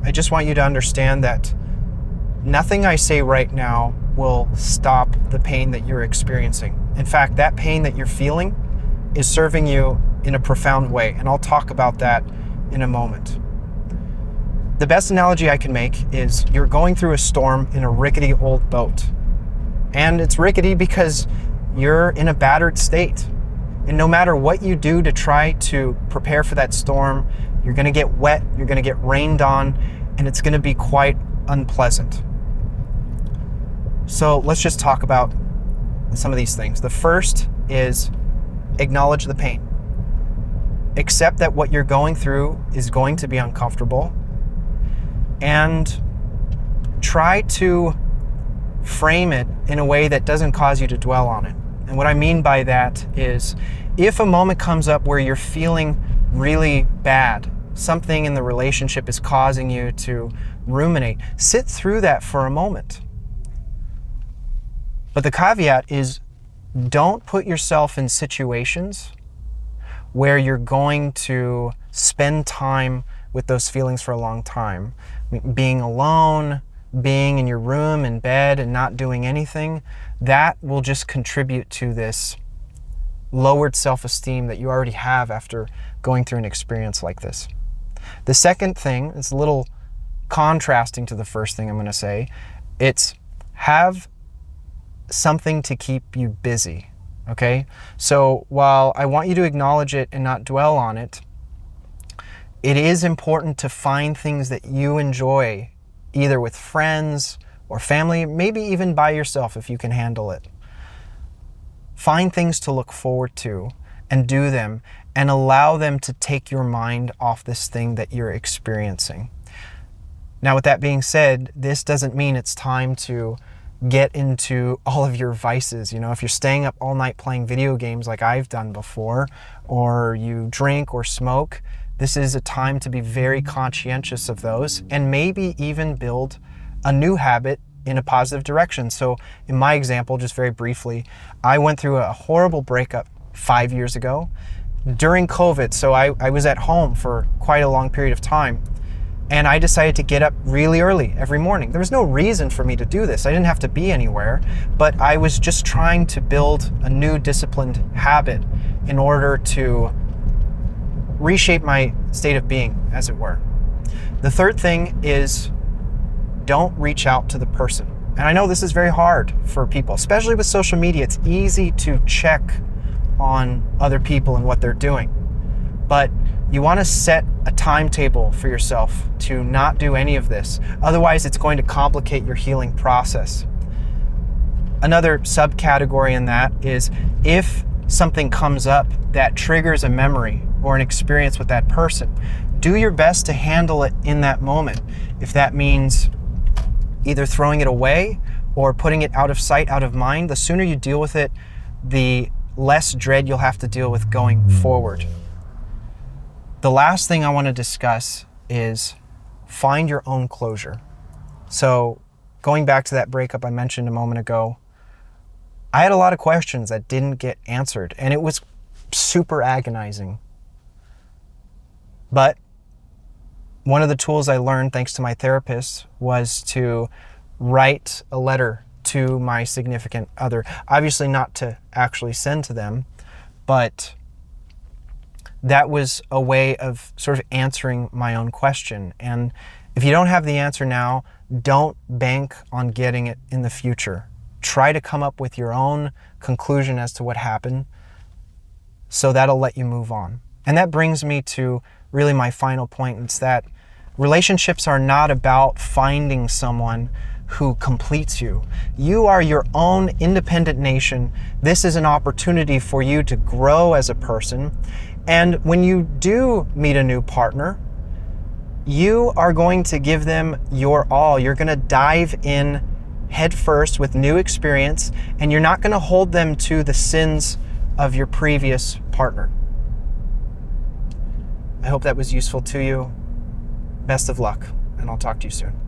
I just want you to understand that nothing I say right now will stop the pain that you're experiencing. In fact, that pain that you're feeling is serving you in a profound way, and I'll talk about that in a moment. The best analogy I can make is you're going through a storm in a rickety old boat. And it's rickety because you're in a battered state. And no matter what you do to try to prepare for that storm, you're going to get wet, you're going to get rained on, and it's going to be quite unpleasant. So let's just talk about some of these things. The first is acknowledge the pain. Accept that what you're going through is going to be uncomfortable, and try to frame it in a way that doesn't cause you to dwell on it. And what I mean by that is, if a moment comes up where you're feeling really bad, something in the relationship is causing you to ruminate, sit through that for a moment. But the caveat is, don't put yourself in situations where you're going to spend time with those feelings for a long time. Being alone, being in your room, in bed, and not doing anything, that will just contribute to this lowered self-esteem that you already have after going through an experience like this. The second thing is a little contrasting to the first thing I'm going to say. It's have something to keep you busy, okay? So while I want you to acknowledge it and not dwell on it, it is important to find things that you enjoy, either with friends or family, maybe even by yourself if you can handle it. Find things to look forward to and do them, and allow them to take your mind off this thing that you're experiencing. Now, with that being said, this doesn't mean it's time to get into all of your vices. You know, if you're staying up all night playing video games like I've done before, or you drink or smoke, this is a time to be very conscientious of those, and maybe even build a new habit in a positive direction. So in my example, just very briefly, I went through a horrible breakup 5 years ago during COVID. So I was at home for quite a long period of time, and I decided to get up really early every morning. There was no reason for me to do this. I didn't have to be anywhere, but I was just trying to build a new disciplined habit in order to reshape my state of being, as it were. The third thing is, don't reach out to the person. And I know this is very hard for people, especially with social media. It's easy to check on other people and what they're doing. But you want to set a timetable for yourself to not do any of this. Otherwise, it's going to complicate your healing process. Another subcategory in that is, if something comes up that triggers a memory or an experience with that person, do your best to handle it in that moment. If that means either throwing it away or putting it out of sight, out of mind, the sooner you deal with it, the less dread you'll have to deal with going forward. The last thing I want to discuss is find your own closure. So going back to that breakup I mentioned a moment ago, I had a lot of questions that didn't get answered, and it was super agonizing. But one of the tools I learned, thanks to my therapist, was to write a letter to my significant other. Obviously not to actually send to them, but that was a way of sort of answering my own question. And if you don't have the answer now, don't bank on getting it in the future. Try to come up with your own conclusion as to what happened, so that'll let you move on. And that brings me to really my final point. It's that relationships are not about finding someone who completes you. You are your own independent nation. This is an opportunity for you to grow as a person. And when you do meet a new partner, you are going to give them your all. You're going to dive in head first with new experience, and you're not going to hold them to the sins of your previous partner. I hope that was useful to you. Best of luck, and I'll talk to you soon.